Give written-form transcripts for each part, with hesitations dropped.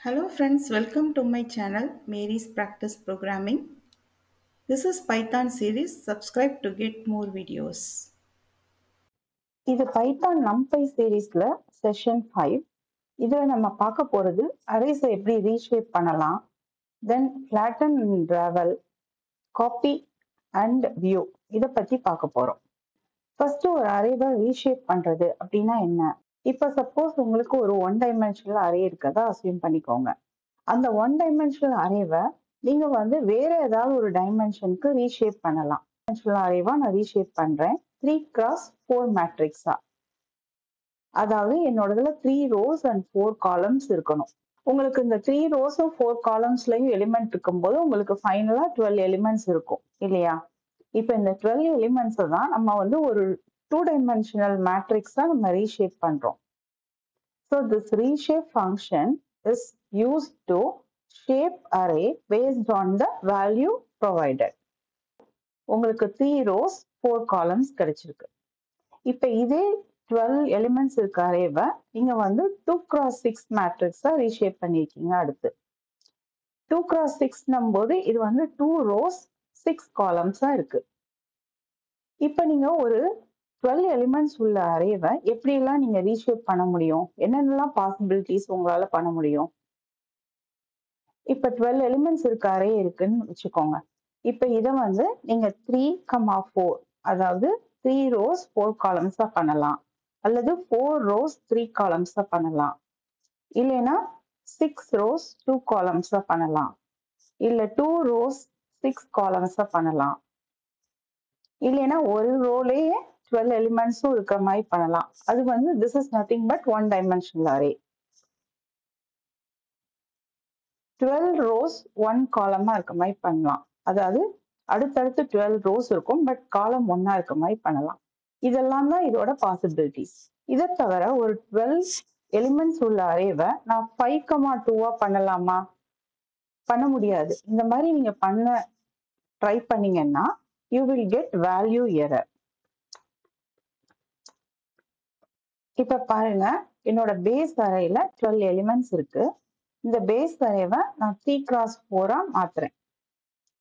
Hello friends, welcome to my channel Mary's Practice Programming. This is Python series. Subscribe to get more videos. இது Python நம்பை சீரீஸ்ல session 5. இதுல நம்ம பார்க்க போறது அரேஸை எப்படி ரீஷேப் பண்ணலாம், then flatten and ravel, copy and view இதை பத்தி பார்க்க போறோம். ஃபர்ஸ்ட் ஒரு அரேவை ரீஷேப் பண்றது அப்படின்னா என்ன? இப்ப சப்போஸ் உங்களுக்கு ஒரு ஒன் டைமென்ஷனல் அரே இருக்கதா அஸ்யூம் பண்ணிக்கோங்க. அந்த ஒன் டைமென்ஷனல் அரேவை நீங்க வேற ஏதாவது ஒரு டைமென்ஷனுக்கு ரீஷேப் பண்ணலாம். அரேவா நான் ரீஷேப் பண்றேன் 3x4 மேட்ரிக்ஸா. அதாவது என்னோடதுல 3 rows and 4 columns இருக்கணும். உங்களுக்கு இந்த 3 rows 4 columnsலயும் எலிமெண்ட் இருக்கும்போது உங்களுக்கு ஃபைனலா 12 எலிமெண்ட்ஸ் இருக்கும் இல்லையா? இப்ப இந்த 12 எலிமெண்ட்ஸ் தான் நம்ம ஒரு 2 dimensional மேட்ரிக்ஸா நம்ம ரீஷேப் பண்றோம். So this reshape function is used to shape array based on the value provided. உங்களுக்கு 3 rows 4 columns கிடைச்சிருக்கு. இப்ப இதே 12 எலிமெண்ட்ஸ் இருக்க அரேவை நீங்க 2x6 மேட்ரிக்ஸா ரீஷேப் பண்ணிருக்கீங்க. அடுத்து 2x6 போது இது 2 rows 6 columnsஆ இருக்கு. இப்ப நீங்க ஒரு 12 எலிமெண்ட்ஸ் உள்ள அரேவை எப்படி எல்லாம் நீங்க ரீஷேப் பண்ண முடியும், என்னென்னலாம் பாசிபிலிட்டிஸ் உங்களால பண்ண முடியும்? இப்ப 12 எலிமெண்ட்ஸ் இருக்க அரே இருக்குன்னு வச்சுக்கோங்க. இப்ப இத நீங்க 3,4 அதாவது 3 rows 4 columnsஆ பண்ணலாம், அல்லது 4 rows 3 columnsஆ பண்ணலாம், இல்லைன்னா 6 rows 2 columnsஆ பண்ணலாம், இல்ல 2 rows 6 columnsஆ பண்ணலாம், இல்லைன்னா ஒரு ரோலயே 12 எலிமெண்ட்ஸும் இருக்கிற மாதிரி பண்ணலாம். அது this is nothing but one dimensional array. 12 rows 1 column இருக்க மாதிரி பண்ணலாம். அதாவது அடுத்தடுத்து 12 rows இருக்கும், பட் காலம் ஒன்னா இருக்க மாதிரி பண்ணலாம். இதெல்லாம் தான் இதோட பாசிபிலிட்டிஸ். இதை தவிர ஒரு 12 எலிமெண்ட்ஸ் உள்ள அரேவை நான் 5,2 பண்ணலாமா? பண்ண முடியாது. இந்த மாதிரி நீங்க பண்ண ட்ரை பண்ணீங்கன்னா you will get value error. இப்ப பாருங்க, என்னோட பேஸ் அரேல 12 எலிமெண்ட்ஸ் இருக்கு. இந்த பேஸ் அரேவை நான் 3x4 மாத்துறேன்.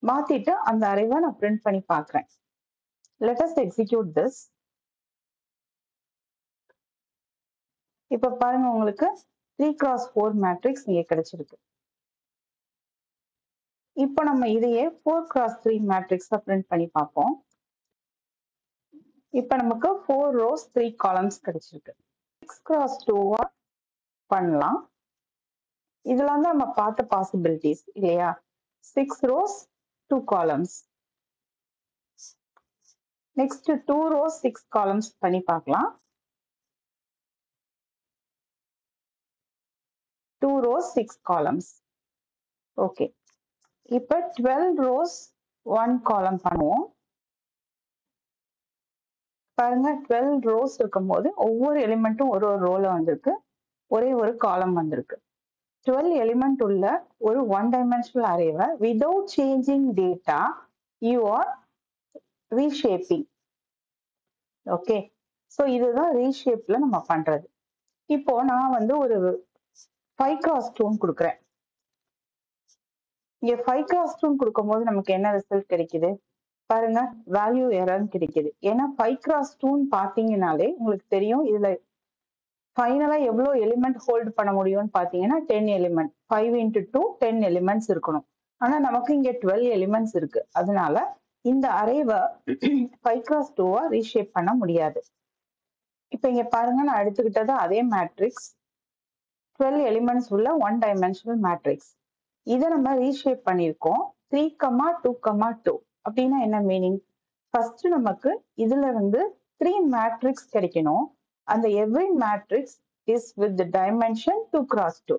மாத்திட்டு அந்த அரேவை நான் பிரிண்ட் பண்ணி பார்க்கிறேன். Let us execute this. இப்ப பாருங்க, உங்களுக்கு 3x4 மேட்ரிக்ஸ் இங்க கிடைச்சிருக்கு. இப்ப நம்ம இதையே 4x3 மேட்ரிக்ஸா பிரிண்ட் பண்ணி பார்ப்போம். இப்ப நமக்கு 4 rows 3 columns கிடைச்சிருக்கு. 6x2 பண்ணலாம். இதெல்லாம் தான் நம்ம பார்த்த பாசிபிலிட்டிஸ் இல்லையா? 6 rows 2 columns. Next 2 rows 6 columns பண்ணி பார்க்கலாம். 2 rows 6 columns. ஓகே. இப்ப 12 rows 1 column பண்ணுவோம். பாருங்க, 12 rows இருக்கும்போது ஒவ்வொரு எலிமெண்ட்டும் ஒரு ஒரு ரோல வந்திருக்கு, ஒரே ஒரு காலம் வந்திருக்கு. 12 எலிமெண்ட் உள்ள ஒரு ஒன் டைமென்ஷனல் அரேவை without changing data you are reshaping. Okay, so இதுதான் ரீஷேப்ல நம்ம பண்றது. இப்போ நான் ஒரு 5x2 கொடுக்குறேன். இங்க 5x2 கொடுக்கும் போது நமக்கு என்ன ரிசல்ட் கிடைக்குது பாருங்க, வேல்யூ எரர் கிடைக்குது. ஏன்னா 5x2 பாத்தீங்கன்னாலே உங்களுக்கு தெரியும், இதுல ஃபைனலா எவ்வளவு எலிமெண்ட் ஹோல்ட் பண்ண முடியும்னு பாத்தீங்கன்னா 10 எலிமெண்ட். 5 into 2 10 எலிமெண்ட்ஸ் இருக்கணும். ஆனா நமக்கு இங்க 12 எலிமெண்ட்ஸ் இருக்கு. அதனால இந்த அரேவை 5x2 ரீஷேப் பண்ண முடியாது. இப்ப இங்க பாருங்க, நான் எடுத்துக்கிட்டது அதே மேட்ரிக்ஸ், 12 எலிமெண்ட்ஸ் உள்ள ஒன் டைமென்ஷனல் மேட்ரிக்ஸ். இதை நம்ம ரீஷேப் பண்ணியிருக்கோம் 3,2,2. அப்படின்னா என்ன மீனிங்? ஃபர்ஸ்ட் நமக்கு இதுல 3 மேட்ரிக்ஸ் கிடைக்கணும். அந்த every matrix is with dimension 2x2.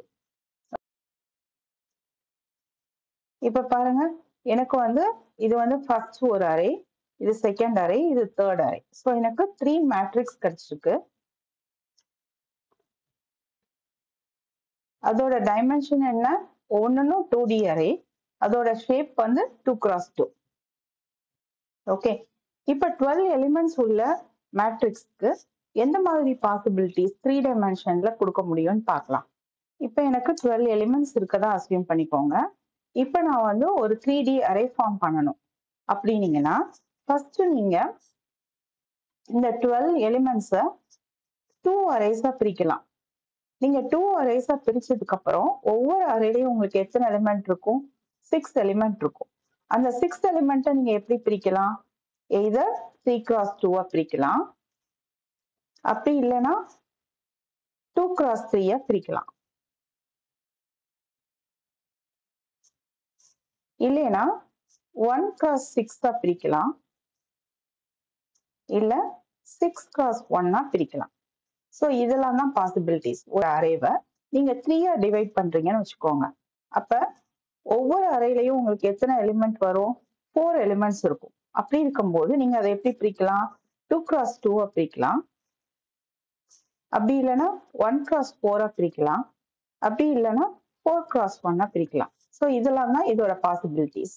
இப்ப பாருங்க, எனக்கு இது ஃபர்ஸ்ட் ஒரு அரே, இது செகண்ட் அரே, இது தேர்ட் அரே. ஸோ எனக்கு 3 மேட்ரிக்ஸ் கிடைச்சிருக்கு. அதோட டைமென்ஷன் என்ன? ஒன்னும் 2D அரே, அதோட ஷேப் 2x2. ஓகே, இப்ப 12 எலிமெண்ட்ஸ் உள்ள மேட்ரிக்ஸ்க்கு எந்த மாதிரி பாசிபிலிட்டிஸ் 3 டைமென்ஷன்ல கொடுக்க முடியும்னு பார்க்கலாம். இப்போ எனக்கு 12 எலிமெண்ட்ஸ் இருக்கதா அசியூம் பண்ணிக்கோங்க. இப்போ நான் வந்து ஒரு 3D அரே ஃபார்ம் பண்ணணும் அப்படின்னீங்கன்னா ஃபர்ஸ்ட் நீங்க இந்த 12 எலிமெண்ட்ஸை 2 அரேஸா பிரிக்கலாம். நீங்க 2 அரேஸா பிரிச்சதுக்கு அப்புறம் ஒவ்வொரு அரேலையும் உங்களுக்கு எத்தனை எலிமெண்ட் இருக்கும்? 6 எலிமெண்ட் இருக்கும். அந்த 6 எலிமெண்ட்டை நீங்க எப்படி பிரிக்கலாம்? எய்தர் 3x2 பிரிக்கலாம், அப்படி இல்லைன்னா 2x3 பிரிக்கலாம், இல்லைன்னா 1x6 பிரிக்கலாம், இல்ல 6x1 பிரிக்கலாம். ஸோ இதெல்லாம் தான் பாசிபிலிட்டிஸ். ஒரு அரேவை நீங்க 3 டிவைட் பண்றீங்கன்னு வச்சுக்கோங்க. அப்ப ஒவ்வொரு அரேலையும் உங்களுக்கு எத்தனை எலிமெண்ட் வரும்? 4 எலிமெண்ட்ஸ் இருக்கும். அப்படி இருக்கும்போது நீங்க அதை எப்படி பிரிக்கலாம்? 2x2 பிரிக்கலாம், அப்படி இல்லைன்னா 1x4 பிரிக்கலாம், அப்படி இல்லைன்னா 4x1 பிரிக்கலாம். ஸோ இதெல்லாம் தான் இதோட பாசிபிலிட்டிஸ்.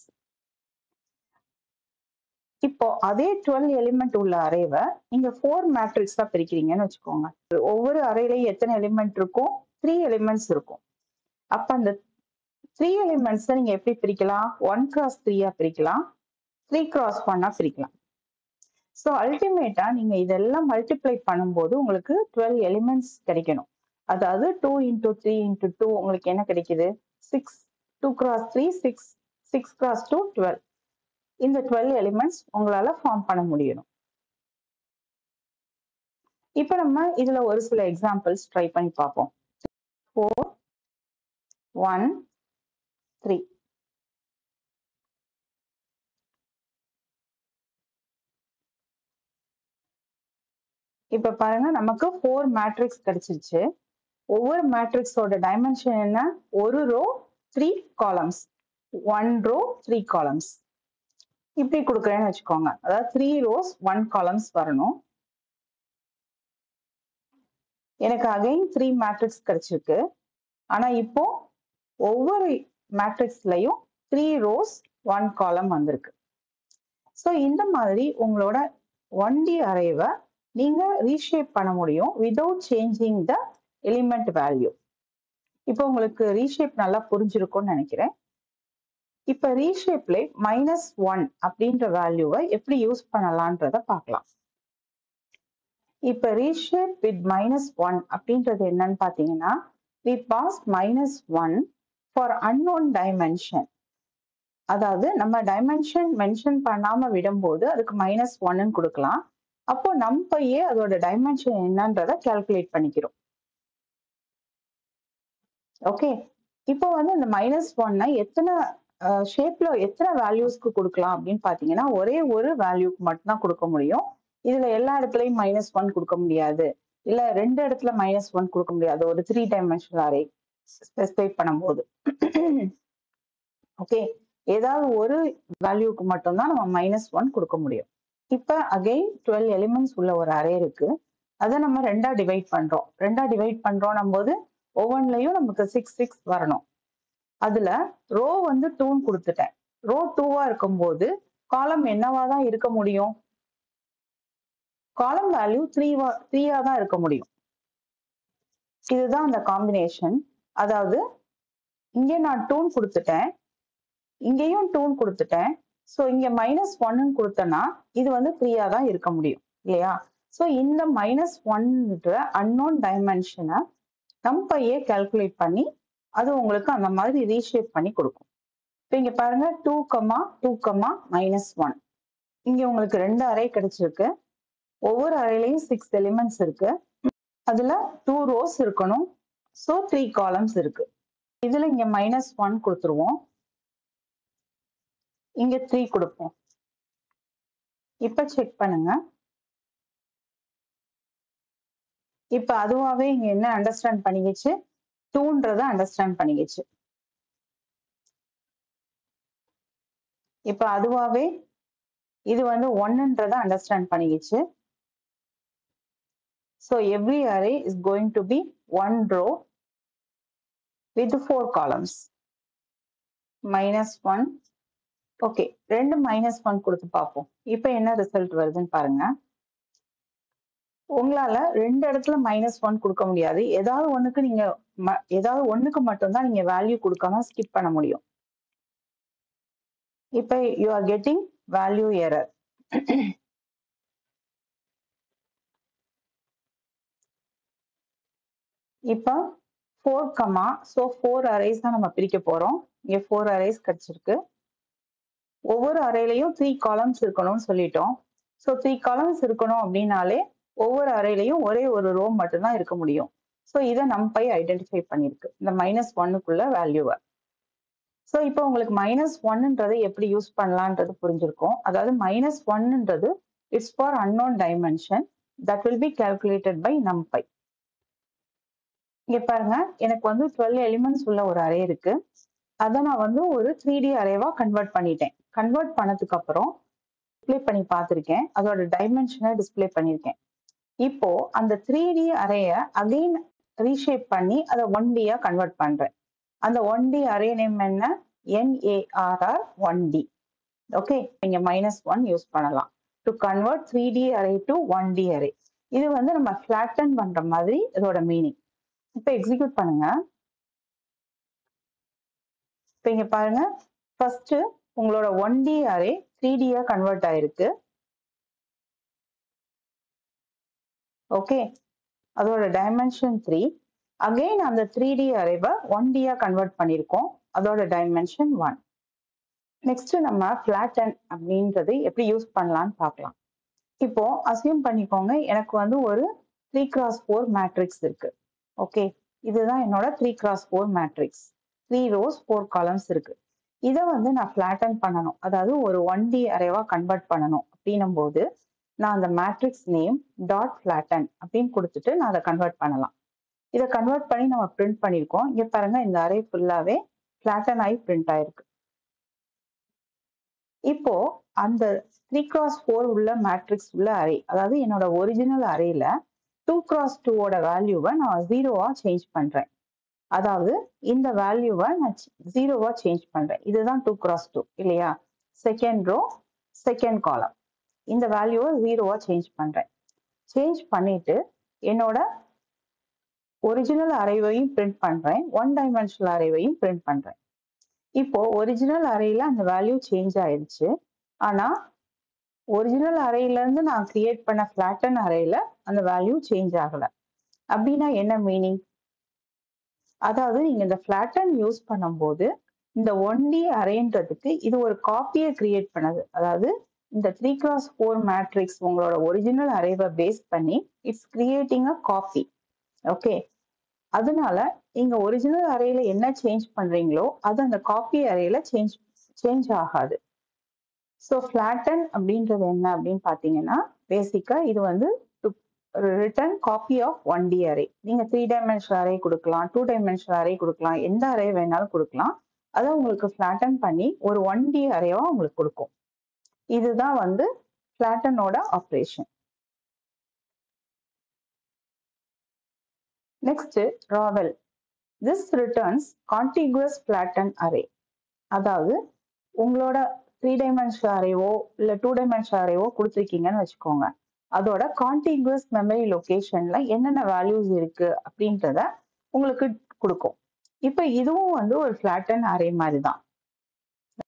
இப்போ அதே 12 எலிமெண்ட் உள்ள அரேவை நீங்க 4 மேட்ரிக்ஸா பிரிக்கிறீங்கன்னு வச்சுக்கோங்க. ஒவ்வொரு அரேலையும் எத்தனை எலிமெண்ட் இருக்கும்? 3 எலிமெண்ட்ஸ் இருக்கும். அப்ப அந்த 3 எலிமெண்ட்ஸை நீங்க எப்படி பிரிக்கலாம்? 1x3 பிரிக்கலாம், 3x1 பிரிக்கலாம். ஸோ அல்டிமேட்டா நீங்க இதெல்லாம் மல்டிப்ளை பண்ணும்போது உங்களுக்கு 12 எலிமெண்ட்ஸ் கிடைக்கணும். அதாவது 2 × 3 × 2 உங்களுக்கு என்ன கிடைக்குது? 6. 2x3 6, 6x2 12. இந்த 12 எலிமெண்ட்ஸ் உங்களால ஃபார்ம் பண்ண முடியும். இப்போ நம்ம இதுல ஒரு சில எக்ஸாம்பிள்ஸ் ட்ரை பண்ணி பார்ப்போம். 4 1 3. இப்ப பாருங்க, நமக்கு 4 மேட்ரிக்ஸ் கிடைச்சிருச்சு. ஒவ்வொரு மேட்ரிக்ஸோட டைமென்ஷன் என்ன? ஒரு ரோ 3 காலம்ஸ், 1 ரோ 3 காலம்ஸ். இப்படி கொடுக்குறேன்னு வச்சுக்கோங்க. அதாவது 3 ரோஸ் 1 காலம்ஸ் வரணும். எனக்கு அகைன் 3 மேட்ரிக்ஸ் கிடைச்சிருக்கு. ஆனா இப்போ ஒவ்வொரு மேட்ரிக்ஸ்லயும் 3 ரோஸ் 1 காலம் வந்திருக்கு. ஸோ இந்த மாதிரி உங்களோட 1D அரேவை நீங்க ரீஷேப் பண்ண முடியும் without changing the element value. இப்போ உங்களுக்கு ரீஷேப் நல்லா புரிஞ்சிருக்கும்னு நினைக்கிறேன். இப்ப ரீஷேப்ல -1 அப்படின்ற வேல்யூவை எப்படி யூஸ் பண்ணலான்றத பார்க்கலாம். இப்ப ரீஷேப் வித் -1 அப்படின்றது என்னன்னு பாத்தீங்கன்னா, we pass -1 for unknown dimension. அதாவது நம்ம டைமென்ஷன் மென்ஷன் பண்ணாம விடும்போது அதுக்கு -1 கொடுக்கலாம். அப்போ நம்பையே அதோட டைமென்ஷன் என்னன்றத கால்குலேட் பண்ணிக்கிறோம். ஓகே, இப்போ வந்து இந்த -1 எத்தனை ஷேப்ல எத்தனை வேல்யூஸ்க்கு கொடுக்கலாம் அப்படின்னு பாத்தீங்கன்னா, ஒரே ஒரு வேல்யூக்கு மட்டும் தான் கொடுக்க முடியும். இதுல எல்லா இடத்துலயும் -1 கொடுக்க முடியாது, இல்ல 2 இடத்துல -1 கொடுக்க முடியாது. ஒரு 3 டைமென்ஷனல் அரே ஸ்பெசிஃபை பண்ணும்போது ஓகே, ஏதாவது ஒரு வேல்யூக்கு மட்டும்தான் நம்ம -1 கொடுக்க முடியும். இப்ப அகைன் 12 எலிமெண்ட்ஸ் உள்ள ஒரு அரே இருக்கு. அதை நம்ம ரெண்டா டிவைட் பண்றோம் போது ஒவ்வொன்றிலையும் நமக்கு 6 6 வரணும். அதுல ரோ வந்து 2 கொடுத்துட்டேன். ரோ 2 இருக்கும்போது காலம் என்னவா தான் இருக்க முடியும்? காலம் வேல்யூ 3 தான் இருக்க முடியும். இதுதான் அந்த காம்பினேஷன். அதாவது இங்க நான் 2 கொடுத்துட்டேன், இங்கேயும் 2 கொடுத்துட்டேன். ஸோ இங்க -1 கொடுத்தேன்னா இது வந்து 3 தான் இருக்க முடியும் இல்லையா? ஸோ இந்த -1ன்ற அன்னோன் டைமென்ஷனை நம்பையே கால்குலேட் பண்ணி அது உங்களுக்கு அந்த மாதிரி ரீஷேப் பண்ணி கொடுக்கும். இப்போ இங்க பாருங்க, 2, 2, -1. இங்க உங்களுக்கு 2 அரே கிடைச்சிருக்கு. ஒவ்வொரு அரேலையும் 6 எலிமெண்ட்ஸ் இருக்கு. அதுல 2 ரோஸ் இருக்கணும். ஸோ 3 காலம்ஸ் இருக்கு. இதுல இங்க -1 கொடுத்துருவோம், இங்க 3 கொடுப்போம். இப்ப செக் பண்ணுங்க. இப்ப அதுவாவே இங்க என்ன அண்டர்ஸ்டாண்ட் பண்ணிக்கிச்சு? 2ன்றத அண்டர்ஸ்டாண்ட் பண்ணிக்கிச்சு. இப்ப அதுவாவே இது வந்து 1ன்றத understand பண்ணிக்கிச்சு. So every array is going to be 1 row with 4 columns. -1. Okay, 2 -1 கொடுத்து பார்ப்போம். இப்ப என்ன ரிசல்ட் வருதுன்னு பாருங்க. உங்களால ரெண்டு இடத்துல -1 கொடுக்க முடியாது. ஏதாவது ஒண்ணுக்கு நீங்க ஏதாவது ஒண்ணுக்கு மட்டும்தான் நீங்க வேல்யூ கொடுக்காம ஸ்கிப் பண்ண முடியும். இப்ப you are getting value error. இப்ப 4, so 4 அரேஸ் தான் நம்ம பிரிக்க போறோம். இங்க 4 அரேஸ் கிடைச்சிருக்கு. ஒவ்வொரு அரேலையும் 3 காலம்ஸ் இருக்கணும்னு சொல்லிட்டோம். ஸோ 3 காலம்ஸ் இருக்கணும் அப்படின்னாலே ஒவ்வொரு அரேலையும் ஒரே ஒரு ரோ மட்டும்தான் இருக்க முடியும். ஸோ இதை NumPy ஐடென்டிஃபை பண்ணிருக்கு இந்த -1க்குள்ள வேல்யூவை. ஸோ இப்போ உங்களுக்கு -1ன்றதை எப்படி யூஸ் பண்ணலான்றது புரிஞ்சிருக்கும். அதாவது -1ன்றது it's for unknown dimension that will be calculated by NumPy. இங்க பாருங்க, எனக்கு வந்து 12 எலிமெண்ட்ஸ் உள்ள ஒரு அரே இருக்கு. அதை நான் வந்து ஒரு 3D அரேவா கன்வெர்ட் பண்ணிட்டேன். கன்வெர்ட் பண்ணதுக்கு அப்புறம் டிஸ்பிளே பண்ணி பார்த்திருக்கேன். அதோட டைமென்ஷனை டிஸ்பிளே பண்ணியிருக்கேன். இப்போ அந்த 3D அரேய அகைன் ரீஷேப் பண்ணி அதை 1Dயா கன்வெர்ட் பண்றேன். அந்த 1D அரே நேம் என்ன? NARR 1D. ஓகே, நீங்க -1 யூஸ் பண்ணலாம் to convert 3D array to 1D array. இது வந்து நம்ம ஃபிளாட்டன் பண்ற மாதிரி இதோட மீனிங். இப்ப எக்ஸிக்யூட் பண்ணுங்க. இப்ப இங்க பாருங்க, ஃபர்ஸ்ட் உங்களோட 1D அரே 3Dயா கன்வெர்ட் ஆயிருக்கு. ஓகே, அதோட டைமென்ஷன் 3. அகைன் அந்த 3D அரேவை 1Dயா கன்வெர்ட் பண்ணியிருக்கோம். அதோட டைமென்ஷன் 1. நெக்ஸ்ட் நம்ம ஃபிளாட்டன் அப்படின்றது எப்படி யூஸ் பண்ணலாம்னு பார்க்கலாம். இப்போ அசியூம் பண்ணிக்கோங்க, எனக்கு வந்து ஒரு 3x4 மேட்ரிக்ஸ் இருக்கு. ஓகே, இதுதான் என்னோட 3x4 மேட்ரிக்ஸ். 3 rows 4 columns இருக்கு. இதை வந்து நான் ஃபிளாட்டன் பண்ணணும், அதாவது ஒரு 1D அரேவா கன்வெர்ட் பண்ணணும் அப்படின்னும் போது நான் அந்த மேட்ரிக்ஸ் நேம் டாட் ஃபிளாட்டன் அப்படின்னு கொடுத்துட்டு நான் அதை கன்வெர்ட் பண்ணலாம். இதை கன்வெர்ட் பண்ணி நம்ம பிரிண்ட் பண்ணியிருக்கோம். இங்க பாருங்க, இந்த அரே ஃபுல்லாவே ஃபிளாட்டன் ஆகி பிரிண்ட் ஆயிருக்கு. இப்போ அந்த 3x4 உள்ள மேட்ரிக்ஸ் உள்ள அரே, அதாவது என்னோட ஒரிஜினல் அரேல 2x2ஓட வேல்யூவை நான் 0வா சேஞ்ச் பண்றேன். அதாவது இந்த வேல்யூவை நான் 0வா சேஞ்ச் பண்றேன். இதுதான் 2x2 இல்லையா? Second row second column. இந்த வேல்யூவை 0வா சேஞ்ச் பண்றேன். சேஞ்ச் பண்ணிட்டு என்னோட ஒரிஜினல் அரேவையும் பிரிண்ட் பண்றேன், 1 டைமென்ஷனல் அரேவையும் பிரிண்ட் பண்றேன். இப்போ ஒரிஜினல் அரேல அந்த வேல்யூ சேஞ்ச் ஆயிடுச்சு. ஆனா ஒரிஜினல் அரேல இருந்து நான் கிரியேட் பண்ண ஃபிளாட்டன் அரேல அந்த வேல்யூ சேஞ்ச் ஆகல. அப்படின்னா என்ன மீனிங்? அதாவது நீங்க இந்த ஃபிளாட்டன் யூஸ் பண்ணும்போது இந்த 1D அரேன்றதுக்கு இது ஒரு காப்பியை கிரியேட் பண்ணது. அதாவது இந்த 3x4 மேட்ரிக்ஸ் உங்களோட ஒரிஜினல் அரேவை பேஸ் பண்ணி it's creating a copy. Okay, அதனால நீங்க ஒரிஜினல் அரேல என்ன சேஞ்ச் பண்றீங்களோ அது அந்த காப்பி அரேல சேஞ்ச் ஆகாது. ஸோ ஃபிளாட்டன் அப்படின்றது என்ன அப்படின்னு பார்த்தீங்கன்னா, பேசிக்கா இது வந்து return copy of 1D array. நீங்க 3 டைமென்ஷனல் அரே கொடுக்கலாம், 2 டைமென்ஷனல் அரே கொடுக்கலாம், எந்த அரே வேணாலும் கொடுக்கலாம். அதை உங்களுக்கு ஃபிளாட்டன் பண்ணி ஒரு 1D அரேவா உங்களுக்கு கொடுக்கும். இதுதான் வந்து ஃபிளாட்டனோட operation. Next ravel. This returns contiguous flattened array. அதாவது உங்களோட 3 டைமென்ஷனல் அரேவோ இல்ல 2 டைமென்ஷனல் அரேவோ கொடுத்துருக்கீங்கன்னு வச்சுக்கோங்க. அதோட கான்டிகுவஸ் மெமரி லொகேஷன்ல என்னென்ன வேல்யூஸ் இருக்கு அப்படின்றத உங்களுக்கு கொடுக்கும். இப்ப இதுவும் வந்து ஒரு ஃபிளாட்டன் அரே மாதிரி தான்.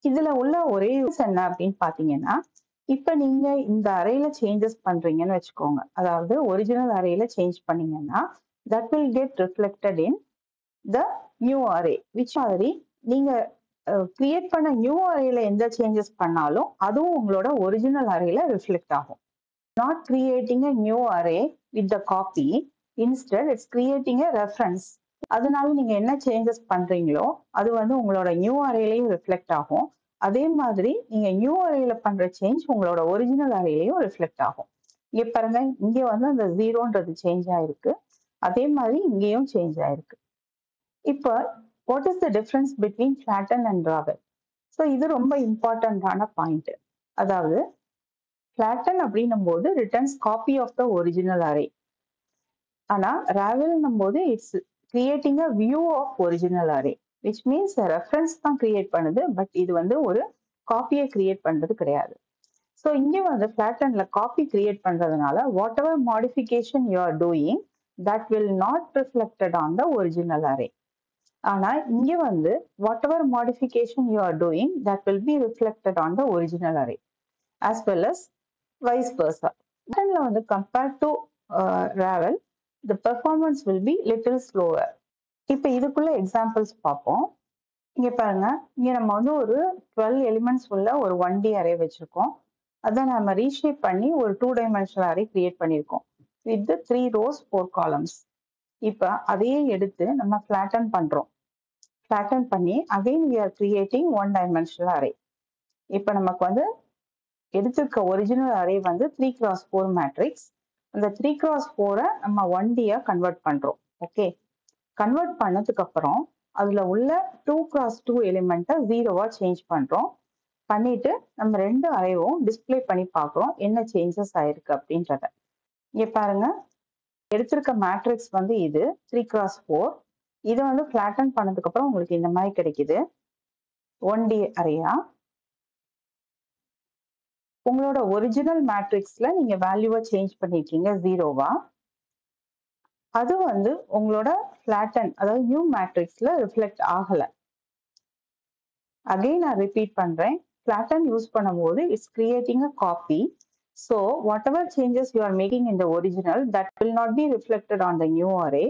இதுல உள்ள ஒரே என்ன அப்படின்னு பாத்தீங்கன்னா, இப்ப நீங்க இந்த அரேல சேஞ்சஸ் பண்றீங்கன்னு வச்சுக்கோங்க. அதாவது ஒரிஜினல் அரேல சேஞ்ச் பண்ணீங்கன்னா that will get reflected in the new array. which மாதிரி நீங்க கிரியேட் பண்ண நியூ அரேல எந்த சேஞ்சஸ் பண்ணாலும் அதுவும் உங்களோட ஒரிஜினல் அரேல ரிஃப்ளெக்ட் ஆகும். Not creating a new array with the copy, instead it's creating a reference. அதனால நீங்க என்ன சேஞ்சஸ் பண்றீங்களோ அது வந்து உங்களோட நியூ அரேலையும் ரிஃப்ளெக்ட் ஆகும். அதே மாதிரி நீங்க நியூ அரேல பண்ற சேஞ்ச் உங்களோட ஒரிஜினல் அரேலையும் ரிஃப்ளெக்ட் ஆகும். இங்க பாருங்க, இங்க வந்து அந்த 0ன்றது சேஞ்ச் ஆயிருக்கு, அதே மாதிரி இங்கேயும் சேஞ்ச் ஆயிருக்கு. இப்போ what is the difference between flatten and ravel? So இது ரொம்ப இம்பார்ட்டன்டான பாயிண்ட். அதாவது flatten அப்படின்னும் போது returns copy of the original array. ஆனா ராவல்னும் போது it's creating a view of original array, which means reference தான் கிரியேட் பண்ணுது. பட் இது வந்து ஒரு காப்பியை கிரியேட் பண்றது கிடையாது. ஸோ இங்கே வந்து ஃபிளாட்டன்ல காப்பி கிரியேட் பண்றதுனால whatever modification you are doing that will not reflected on the original array. ஆனா இங்க வந்து whatever modification you are doing that will be reflected on the original array as well as vice versa. ஃபிளாட்டன்ல வந்து compared to ravel the performance will be little slower. இப்போ இதுக்குள்ள examples பார்ப்போம். இங்க பாருங்க, இங்க நம்ம வந்து ஒரு 12 எலிமெண்ட்ஸ் உள்ள ஒரு 1D அரே வச்சிருக்கோம். அதை நம்ம ரீஷேப் பண்ணி ஒரு 2 டைமென்ஷனல் அரே கிரியேட் பண்ணியிருக்கோம் வித் 3 rows 4 columns. இப்போ அதையே எடுத்து நம்ம ஃபிளாட்டன் பண்றோம். ஃபிளாட்டன் பண்ணி again we are creating 1 dimensional array. இப்போ நமக்கு வந்து எடுத்திருக்க ஒரிஜினல் அரே வந்து 3x4 மேட்ரிக்ஸ். அந்த 3x4 நம்ம 1D-யா கன்வெர்ட் பண்றோம். ஓகே, கன்வெர்ட் பண்ணதுக்கு அப்புறம் அதுல உள்ள 2x2 எலிமெண்ட்டை 0-வா சேஞ்ச் பண்றோம். பண்ணிட்டு நம்ம 2 அரேவும் டிஸ்பிளே பண்ணி பார்க்குறோம் என்ன சேஞ்சஸ் ஆயிருக்கு அப்படின்றத. இங்க பாருங்க, எடுத்திருக்க மேட்ரிக்ஸ் வந்து இது 3x4. இதை வந்து ஃபிளாட்டன் பண்ணதுக்கு அப்புறம் உங்களுக்கு இந்த மாதிரி கிடைக்குது 1D அரேயா. உங்களோட ஒரிஜினல் மேட்ரிக்ஸ்ல நீங்க வேல்யூவை சேஞ்ச் பண்ணிருக்கீங்க 0-வா. அது வந்து உங்களோட ஃபிளாட்டன் அதாவது நியூ மேட்ரிக்ஸ்ல ரிஃப்ளெக்ட் ஆகல. அகைன் நான் ரிப்பீட் பண்றேன், ஃபிளாட்டன் யூஸ் பண்ணும்போது it's creating a copy. So whatever changes you are making in the original that will not be reflected on the new array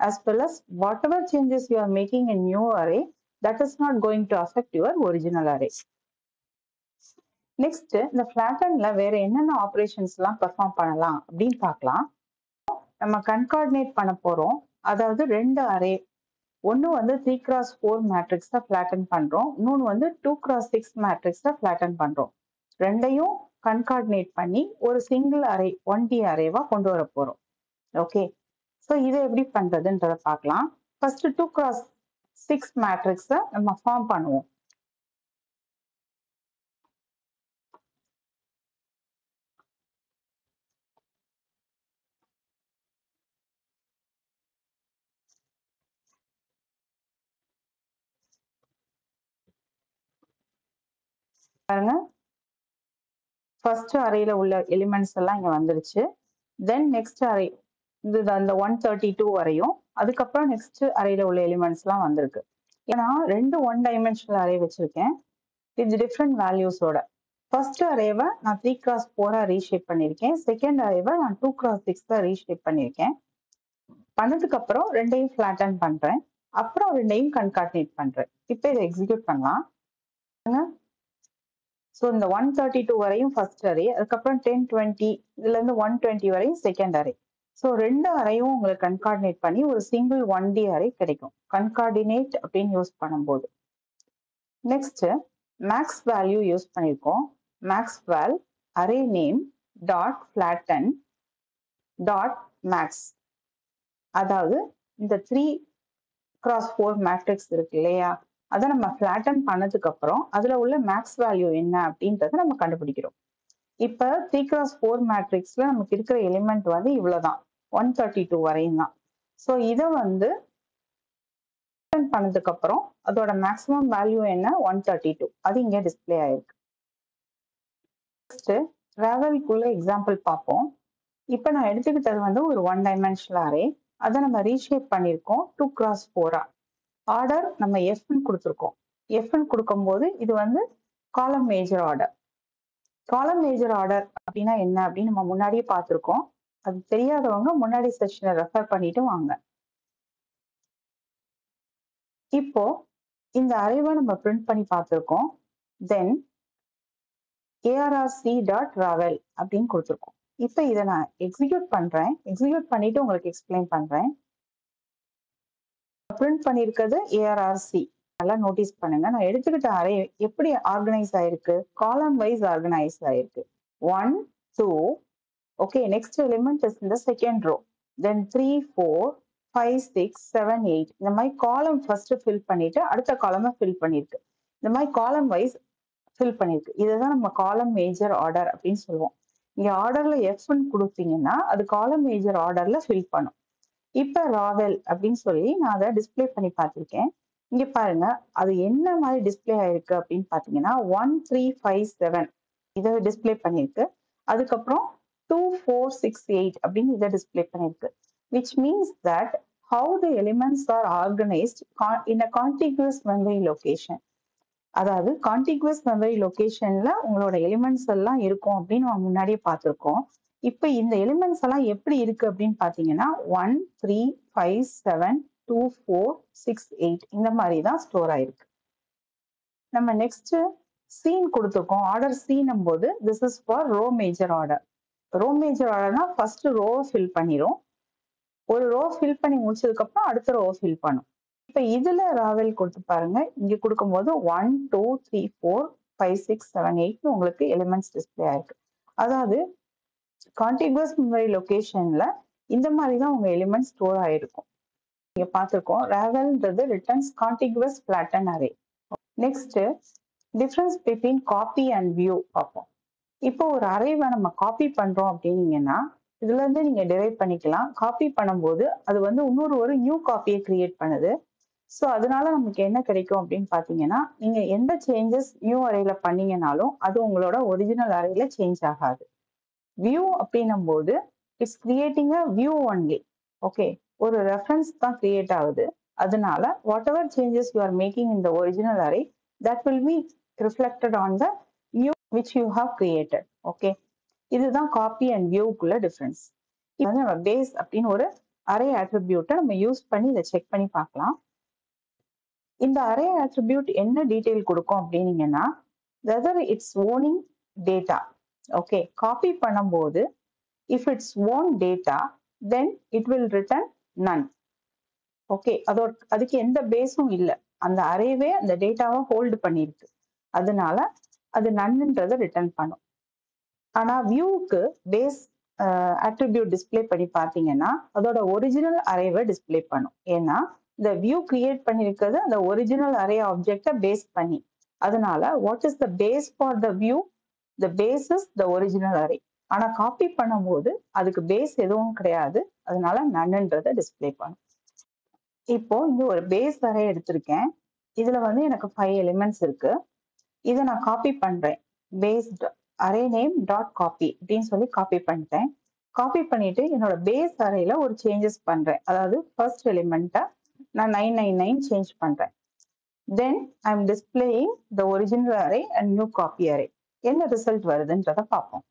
as well as whatever changes you are making in new array that is not going to affect your original array. Next இந்த ஃபிளாட்டன்ல வேற என்னென்ன operations எல்லாம் perform பண்ணலாம் அப்படின்னு பார்க்கலாம். நம்ம கன்கார்டினேட் பண்ண போறோம். அதாவது 2 அரே, ஒன்னு வந்து 3x4 மேட்ரிக்ஸை ஃபிளாட்டன் பண்றோம், இன்னொன்று வந்து 2x6 மேட்ரிக்ஸை ஃபிளாட்டன் பண்றோம். ரெண்டையும் கன்கார்டினேட் பண்ணி ஒரு சிங்கிள் அரே 1D அரேவா கொண்டு வர போறோம். ஓகே, ஸோ இதை எப்படி பண்றதுன்றத பார்க்கலாம். ஃபர்ஸ்ட் 2x6 மேட்ரிக்ஸை நம்ம ஃபார்ம் பண்ணுவோம். பாருங்க, ஃபர்ஸ்ட் அரேல உள்ள எலிமெண்ட்ஸ் எல்லாம் இங்க வந்துருச்சு. தென் நெக்ஸ்ட் அரே இது அந்த 132 வரையும், அதுக்கப்புறம் நெக்ஸ்ட் அரேல உள்ள எலிமெண்ட்ஸ் எல்லாம் வந்திருக்கு. ஏன்னா 2 1 டைமென்ஷனல் அரே வச்சிருக்கேன் வித் டிஃப்ரெண்ட் வேல்யூஸோட. ஃபர்ஸ்ட் அரேவை நான் 3x4-ஆ ரீஷேப் பண்ணியிருக்கேன். செகண்ட் அரேவை நான் 2x6-ஆ ரீஷேப் பண்ணியிருக்கேன். பண்ணதுக்கு அப்புறம் ரெண்டையும் ஃபிளாட்டன் பண்றேன், அப்புறம் ரெண்டையும் கன்கார்டினேட் பண்றேன். இப்போ இதை எக்ஸிக்யூட் பண்ணலாம். ஸோ இந்த 132 வரையும் ஃபர்ஸ்ட் அரே, அதுக்கப்புறம் 10 20 இதுல இருந்து 120 வரையும் செகண்ட் அரே. ஸோ 2 அரேயும் உங்களுக்கு கன்கார்டினேட் பண்ணி ஒரு சிங்கிள் 1D அரே கிடைக்கும் கன்கார்டினேட் அப்படின்னு யூஸ் பண்ணும்போது. நெக்ஸ்ட் மேக்ஸ் வேல்யூ யூஸ் பண்ணியிருக்கோம். Max val array name dot flatten dot max. அதாவது இந்த 3x4 மேட்ரிக்ஸ் இருக்கு இல்லையா, அதை நம்ம ஃபிளாட்டன் பண்ணதுக்கு அப்புறம் அதுல உள்ள மேக்ஸ் வேல்யூ என்ன அப்படின்றத நம்ம கண்டுபிடிக்கிறோம். இப்ப 3x4 மேட்ரிக்ஸ்ல நமக்கு இருக்கிற எலிமெண்ட் வந்து இவ்வளவுதான், 132 வரையும் தான். ஸோ இதை வந்து பண்ணதுக்கு அப்புறம் அதோட மேக்ஸிமம் வேல்யூ என்ன 132, அது இங்க டிஸ்பிளே ஆயிருக்கு. நெக்ஸ்ட் ராவல்குள்ள எக்ஸாம்பிள் பார்ப்போம். இப்ப நான் எடுத்துக்கிட்டது வந்து ஒரு 1 டைமென்ஷனல் அரே, அதை நம்ம ரீஷேப் பண்ணியிருக்கோம் 2x4-ஆ. ஆர்டர் நம்ம Fன்னு கொடுத்துருக்கோம். Fன்னு கொடுக்கும்போது இது வந்து காலம் மேஜர் ஆர்டர். காலம் மேஜர் ஆர்டர் அப்படின்னா என்ன அப்படின்னு நம்ம முன்னாடியே பார்த்துருக்கோம். அது தெரியாதவங்க முன்னாடி செஷனை ரெஃபர் பண்ணிட்டு வாங்க. இப்போ இந்த அரேவை நம்ம பிரிண்ட் பண்ணி பார்த்துருக்கோம். தென் arrc.ravel அப்படின்னு கொடுத்துருக்கோம். இப்போ இதை நான் எக்ஸிக்யூட் பண்றேன். எக்ஸிக்யூட் பண்ணிட்டு உங்களுக்கு எக்ஸ்பிளைன் பண்றேன். பிரிண்ட் பண்ணிருக்கிறது arrc. நல்லா நோட்டீஸ் பண்ணுங்க, நான் எடுத்துக்கிட்ட அரே எப்படி ஆர்கனைஸ் ஆயிருக்கு, காலம் வைஸ் ஆர்கனைஸ் ஆயிருக்கு. 1 2 ஓகே, நெக்ஸ்ட் எலிமெண்ட் இஸ் இந்த செகண்ட் ரோ, தென் 3 4 5 6 7 8 இந்த மாதிரி காலம் ஃபர்ஸ்ட் ஃபில் பண்ணிட்டு அடுத்த காலமை ஃபில் பண்ணிருக்கு. இந்த மாதிரி காலம் வைஸ் ஃபில் பண்ணிருக்கு. இதுதான் நம்ம காலம் மேஜர் ஆர்டர் அப்படின்னு சொல்லுவோம். இங்க ஆர்டர்ல Fன்னு கொடுத்தீங்கன்னா அது காலம் மேஜர் ஆர்டர்ல ஃபில் பண்ணும். இப்ப ராவல் அப்படின்னு சொல்லி நான் அதை டிஸ்பிளே பண்ணி பார்த்திருக்கேன். இங்க பாருங்க அது என்ன மாதிரி டிஸ்பிளே ஆயிருக்கு அப்படின்னு பாத்தீங்கன்னா 1 3 5 7 இதை டிஸ்பிளே பண்ணியிருக்கு. அதுக்கப்புறம் 2, 4, 6, 8 அப்படின்னு இதை டிஸ்பிளே பண்ணியிருக்கு. which means that how the elements are organized in a contiguous memory location. அதாவது contiguous memory locationல உங்களோட எலிமெண்ட்ஸ் எல்லாம் இருக்கும் அப்படின்னு நம்ம முன்னாடியே பார்த்திருக்கோம். இப்போ இந்த எலிமெண்ட்ஸ் எல்லாம் எப்படி இருக்கு அப்படின்னு பார்த்தீங்கன்னா 1, 3, 5, 7, 2, 4, 6, 8 இந்த மாதிரி தான் ஸ்டோர் ஆயிருக்கு. நம்ம நெக்ஸ்ட் சீன் கொடுத்துருக்கோம். ஆர்டர் சீனும் போது this is for row major order. Row major ஆர்டர்னா ஃபர்ஸ்ட் ரோவை ஃபில் பண்ணிரும். ஒரு ரோ ஃபில் பண்ணி முடிச்சதுக்கு அப்புறம் அடுத்த ரோ ஃபில் பண்ணும். இப்ப இதுல ராவல் கொடுத்து பாருங்க. இங்க கொடுக்கும்போது 1, 2, 3, 4, 5, 6, 7, 8 உங்களுக்கு எலிமெண்ட்ஸ் டிஸ்பிளே ஆயிருக்கு. அதாவது கான்டிகுவஸ் மெமரி லொகேஷன்ல இந்த மாதிரி தான் உங்க எலிமெண்ட் ஸ்டோர் ஆயிருக்கும். நீங்க பார்த்திருக்கோம் ராவல்ன்றது returns contiguous flatten array. Next difference between copy and view பார்ப்போம். இப்போ ஒரு அரேவை நம்ம காப்பி பண்றோம் அப்படின்னீங்கன்னா இதுல இருந்து நீங்க டிரைவ் பண்ணிக்கலாம். காப்பி பண்ணும்போது அது வந்து இன்னொரு ஒரு நியூ காப்பியை கிரியேட் பண்ணுது. ஸோ அதனால நமக்கு என்ன கிடைக்கும் அப்படின்னு பாத்தீங்கன்னா நீங்க எந்த சேஞ்சஸ் நியூ அரேல பண்ணீங்கன்னாலும் அது உங்களோட ஒரிஜினல் அரேல சேஞ்ச் ஆகாது. வியூ அப்படின்னும் போது it's creating a view only. Okay, ஒரு ரெஃபரன்ஸ் தான் கிரியேட் ஆகுது. அதனால what ever changes you are making in the original array that will be reflected on the new which you have created. Okay, இதுதான் copy and வியூக்குள்ள difference. இது வந்து நம்ம base அப்படின்னு ஒரு அரே ஆட்ரிபியூட்டை நம்ம யூஸ் பண்ணி இதை செக் பண்ணி பார்க்கலாம். இந்த அரே ஆட்ரிபியூட் என்ன டீடைல் கொடுக்கும் அப்படின்னீங்கன்னா whether it's owning data. ஓகே, காப்பி பண்ணும்போது if it's own data then it will return none. Okay, அதுக்கு எந்த பேஸும் இல்லை. அந்த அரேவே அந்த டேட்டாவை ஹோல்டு பண்ணிருக்கு. அதனால அது நன்னுன்றதை ரிட்டர்ன் பண்ணும். ஆனா வியூவுக்கு பேஸ் ஆட்ரிபியூட் டிஸ்பிளே பண்ணி பார்த்தீங்கன்னா அதோட ஒரிஜினல் அரேவை டிஸ்பிளே பண்ணும். ஏன்னா இந்த வியூ கிரியேட் பண்ணிருக்கிறது அந்த ஒரிஜினல் அரே ஆப்ஜெக்டை பேஸ் பண்ணி. அதனால what is the base for the view? The base is the original array. ஆனா காப்பி பண்ணும்போது அதுக்கு பேஸ் எதுவும் கிடையாது. அதனால நன்னுன்றதை டிஸ்பிளே பண்ணும். இப்போ இங்க ஒரு பேஸ் அரே எடுத்திருக்கேன். இதுல வந்து எனக்கு 5 எலிமெண்ட்ஸ் இருக்கு. இதை நான் காப்பி பண்றேன். Paste array name dot copy அப்படின்னு சொல்லி காப்பி பண்ணிட்டேன். காப்பி பண்ணிட்டு என்னோட பேஸ் அரேல ஒரு சேஞ்சஸ் பண்றேன். அதாவது ஃபர்ஸ்ட் எலிமெண்ட்டை நான் 999 சேஞ்ச் பண்றேன். Then I am displaying the original array and new copy array. என்ன ரிசல்ட் வருதுன்றத பார்ப்போம்.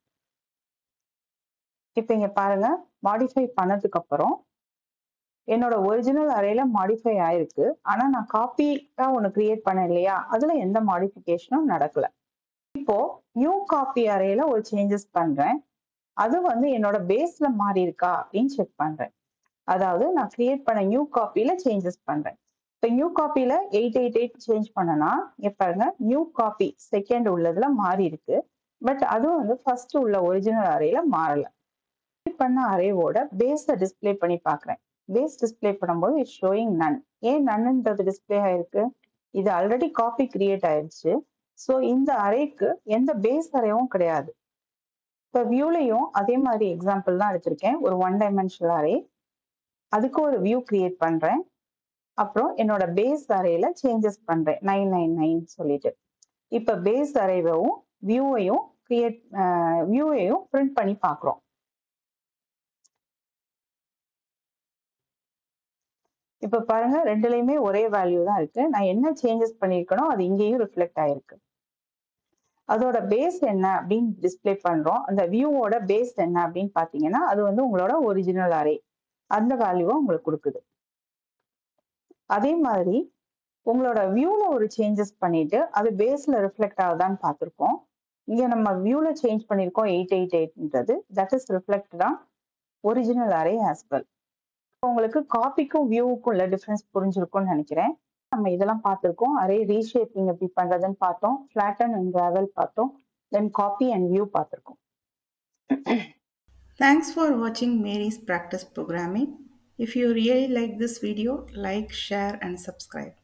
இப்போ இங்க பாருங்க, மாடிஃபை பண்ணதுக்கு அப்புறம் என்னோட ஒரிஜினல் அரேல மாடிஃபை ஆயிருக்கு. ஆனா நான் காப்பியா ஒன்று கிரியேட் பண்ணேன் இல்லையா, அதுல எந்த மாடிஃபிகேஷனும் நடக்கல. இப்போ நியூ காப்பி அரேல ஒரு சேஞ்சஸ் பண்றேன். அது வந்து என்னோட பேஸ்ல மாறி இருக்கா அப்படின்னு செக் பண்றேன். அதாவது நான் கிரியேட் பண்ண நியூ காப்பில சேஞ்சஸ் பண்றேன். இப்போ நியூ காப்பில 888 சேஞ்ச் பண்ணனா இங்க பாருங்க, நியூ காப்பி செகண்ட் உள்ளதுல மாறி இருக்கு. பட் அதுவும் வந்து ஃபர்ஸ்ட் உள்ள ஒரிஜினல் அரேல மாறல. பண்ண அரேவோட பேஸை டிஸ்பிளே பண்ணி பார்க்குறேன். பேஸ் டிஸ்பிளே பண்ணும்போது இட்ஸ் ஷோயிங் நன். ஏன் நன்னுன்றது டிஸ்பிளே ஆயிருக்கு? இது ஆல்ரெடி காப்பி கிரியேட் ஆயிடுச்சு. ஸோ இந்த அரேக்கு எந்த பேஸ் அரேவும் கிடையாது. இப்போ வியூலையும் அதே மாதிரி எக்ஸாம்பிள் தான் எடுத்திருக்கேன். ஒரு 1 டைமென்ஷனல் அரே, அதுக்கு ஒரு வியூ கிரியேட் பண்றேன். அப்புறம் என்னோட பேஸ் அரேல சேஞ்சஸ் பண்றேன் 999 சொல்லிட்டு. இப்போ பேஸ் அரேவையும் வியூவையும் பிரிண்ட் பண்ணி பார்க்குறோம். இப்போ பாருங்க, ரெண்டுலையுமே ஒரே வேல்யூ தான் இருக்கு. நான் என்ன சேஞ்சஸ் பண்ணியிருக்கனோ அது இங்கேயும் ரிஃப்ளெக்ட் ஆயிருக்கு. அதோட பேஸ் என்ன அப்படின்னு டிஸ்பிளே பண்றோம். அந்த வியூவோட பேஸ் என்ன அப்படின்னு பாத்தீங்கன்னா அது வந்து உங்களோட ஒரிஜினல் அரே, அந்த வேல்யூவை உங்களுக்கு கொடுக்குது. அதே மாதிரி உங்களோட வியூல ஒரு சேஞ்சஸ் பண்ணிட்டு அது பேஸ்ல ரிஃப்ளெக்ட் ஆகுதான்னு பார்த்துருக்கோம். இங்க நம்ம வியூல சேஞ்ச் பண்ணியிருக்கோம் 888ன்றது, that is reflected on original array as well. உங்களுக்கு காப்பிக்கும் வியூவுக்கும் உள்ள டிஃபரன்ஸ் புரிஞ்சிருக்கும்னு நினைக்கிறேன். நம்ம இதெல்லாம் பார்த்துருக்கோம். அரே ரீஷேப்பிங் எப்படி பண்றதுன்னு பார்த்தோம், ஃபிளாட்டன் அண்ட் ராவல் பார்த்தோம், தென் காப்பி அண்ட் வியூ பார்த்துருக்கோம். Thanks for watching Mary's practice programming. If you really like this video, like, share and subscribe.